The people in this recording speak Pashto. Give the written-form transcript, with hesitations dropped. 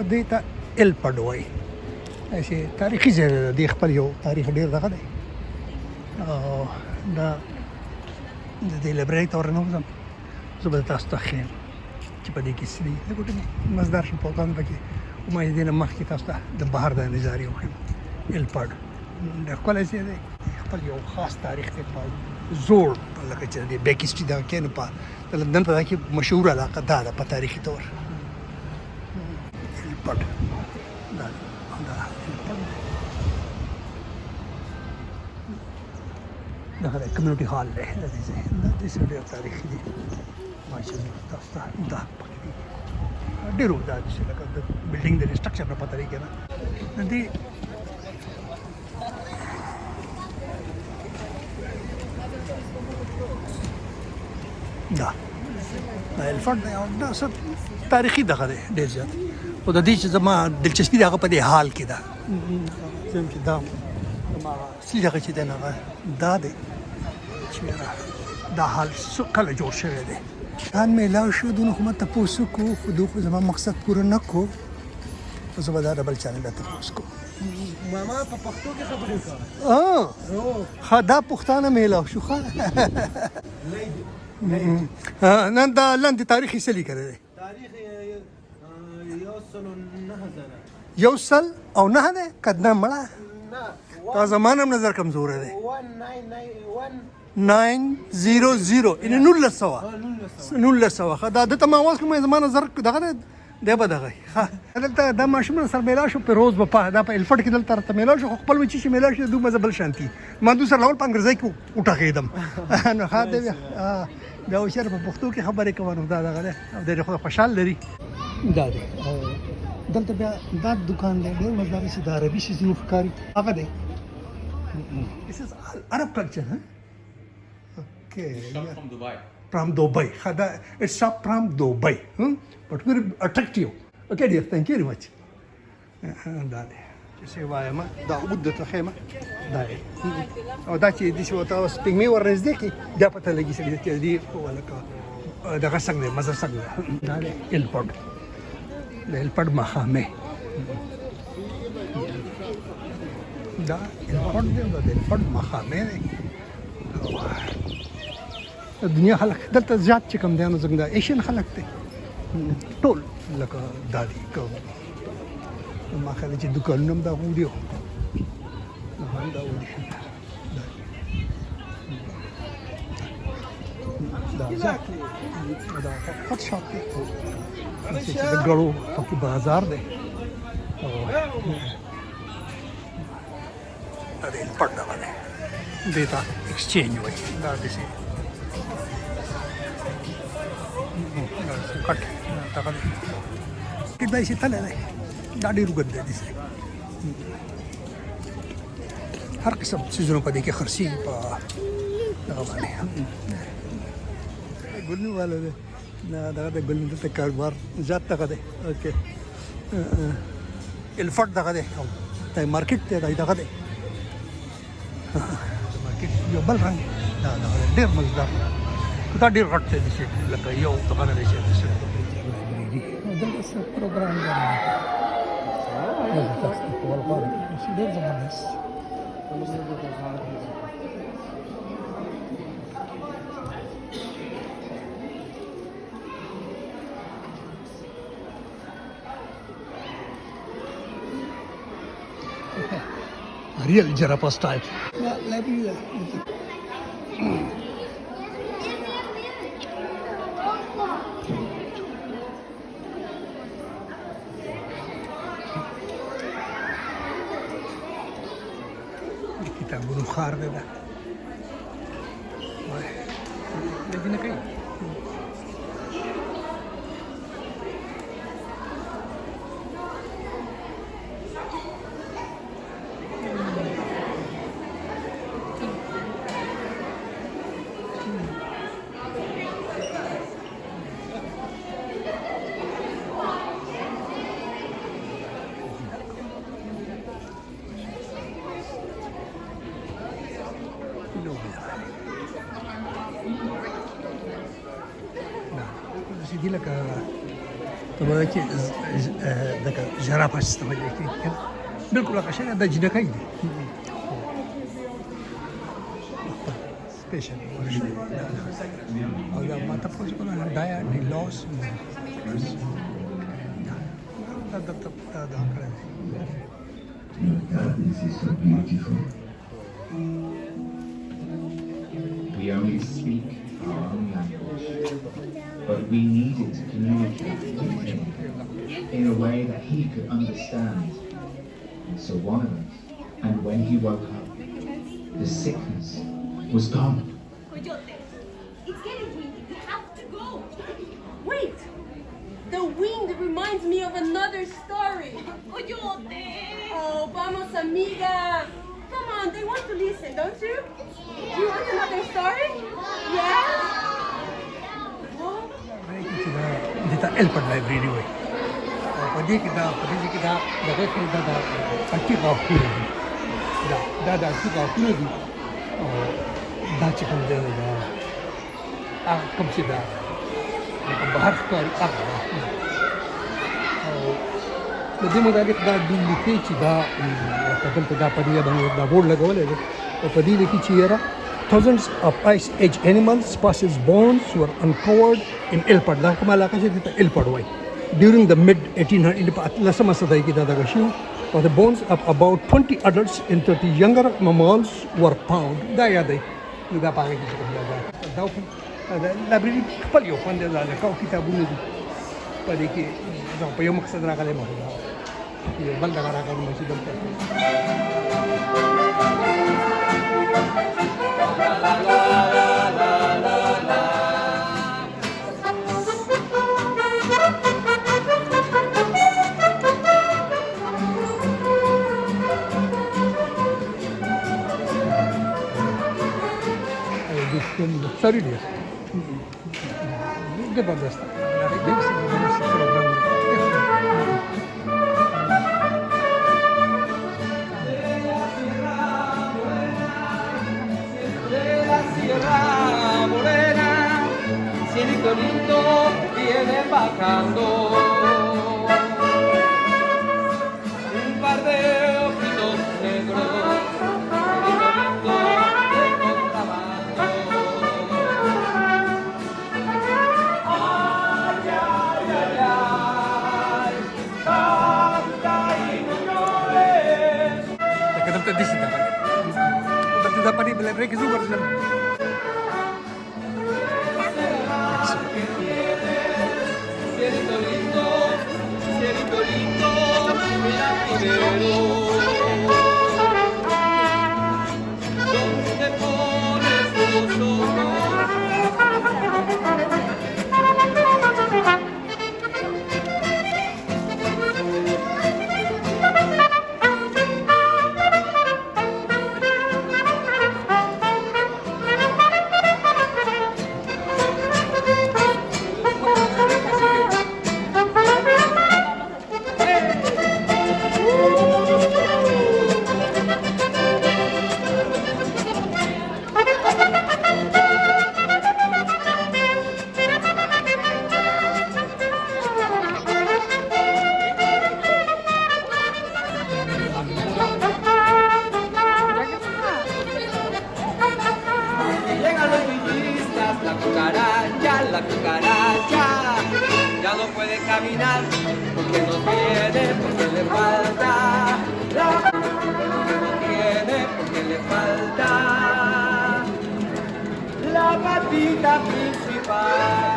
دې ته الپډ وایي. داسې تاریخي ځای دی. د خپل یو تاریخ ډېر دغه دی او دا د دې لایبرري ته ورننوځم. زه به تاسو ته ښیم چې په دې کې څه دي. لږ مزدار شم په وطن پکې وما دې نه مخکې تاسو ته د بهر د نظارې وښیم. الپډ ډېر ښکلی ځای دی. خپل یو خاص تاریخ دی په زوړ لکه چې د بیک اسټري دغه کې نو په د لندن په دغه کې مشهوره علاقه دا ده په تاریخي طور. الپډ دا دغه کمیونټي هال دی. د دې ځای د دې ډېر تاریخي دی ماشاءالله. تاسو ته دا پکې دي ډېرو دا چې لکه د بلډینګ د سټرکچر نه پته لګي نه دې دا الفرد دا څه تاریخي دغه دی ډېر زیات. خو د دې چې زما دلچسپي د هغه په دې حال کې ده چې دا زما اصلي دغه چې دی نه دا دی چې دا حال کله جوړ شوی دی. ان میلاو شو دونه خو ما تپوس وکړو خو دوی خو زما مقصد پوره نه کړو. زه به دا ډبل چانل ته تپوس کوم. ماما په پښتو کې خبرې کوي. ښه دا پښتانه میلاو شو. ښه نن دا لاندې تاریخي څه لیکلی دی؟ تاریخ 109 یو سل او نه دی که نه مړه تا زما هم نظر کمزوری دی. 1900 یعنې 1900 ښه دا ده ته ما اواز کوم زما نظر دغه دی دی به دغه ښه دلته دا ماشومونه سره میلاو شو پیروز به په دا په الفټ کې دلته راته میلاو شو. خو خپل وچې چې میلاو شو دوی مزه بل شانتي ما دوی سره اول په انګریزۍ کې وټاکېدم نو ښه دی دا هوښیار په پښتو کې خبرې کوه نو دا دغه دی او ډېر خدای خوشحال لري. دا دی دلته بیا دا دکان دی ډېر مزدار چې د عربي شیزونو ښکاري هغه دی. This is Arab culture, huh? Okay. Shop from Dubai. From Dubai. It's shop from Dubai. But very attractive. Okay, dear. Thank you very much. دا دی چې څه وایم دا اوږد د خیمه دا دی او دا چې داسې ورته سپېږمۍ ورنږدې کړي بیا پته لګي چې دې لکه دغه څنګه دی مزه څنګه ده. دا دی الپډ د الپډ ماښامې دا الپډ دی دا د الپډ ماښامې دی. د دنیا خلک دلته زیات چې کوم دی نو زموږ د ایشین خلک دی ټول لکه دا دي ما خیال چې دکانونه هم دا وړي وو هم دا وړي دا زیات دا خط شاپ دی چې د ګړو پکې بازار دی. دا د الپډ دغه دی دې ته ایکسچینج وایي. دا داسې کټ دغه دی کټ داسې تللی دی دا ډېر اوږد دی داسې هر قسم څیزونه په دې کې خرڅېږي په دغه باندې ګلنو والا دی دا دغه د ګلنو دلته کاروبار زیات دغه دی. اوکې الفټ دغه دی او دا مارکیټ دی دا دغه دی مارکیټ یو بل رنګ دا دغه ډېر مزدار دا ډېر غټ دی داسې لکه یو دغه نه دی چې دلته څه پروګرام دی ډېر زبردست. Real Jarapa style. کتابونو ښار دی دا لګي نه کوي. دي لکه طبعا كي ذاك جرافة تستعمل كي بالكل عشان هذا جنا كاين سبيشال هذا ما تفوز كنا دايا دي لوس هذا This is so beautiful. We only speak our own language, but we needed to communicate with him in a way that he could understand. And so one of us, and when he woke up, the sickness was gone. Coyote, it's getting windy. We have to go. Wait! The wind reminds me of another story. Coyote! Oh, vamos, amiga. Come on, they want to listen, don't you? You want another story? Yes? Oh. kita elpad library way padi kita dapat kita dah pasti kau kiri dah kita kiri dah cakap dia dah kamu sudah bahar kali jadi mudah kita dulu kita kadang kita padi abang dah board laga wala padi lagi ciara. Thousands of Ice Age animal species bones were uncovered in Ilpad. Dah kemalaka siya dito Ilpad way. During the mid-1800s, lasa masaday kita dagasyo. The bones of about 20 adults and 30 younger mammals were found. Daya day. Nuda pa kita sa kabila. Daw po. Library kapalyo pande la kau kita bunu di. Padi ki daw pa yung maksadra kale mo. Yung banda karaka mo si dom. Sorry dia. Jabardast. Sierra Morena, cielito lindo viene bajando. Un par de ojitos negros, cielito lindo de contrabando. Ay, ay, ay, ay, canta y no llores. Kadang tadi sih dapat. Dapat di library ke super slam. Cielito lindo, mira primero. ¿Dónde pones tus ojos? La cucaracha ya no puede caminar porque no tiene, porque le falta la porque no tiene, porque le falta la patita principal.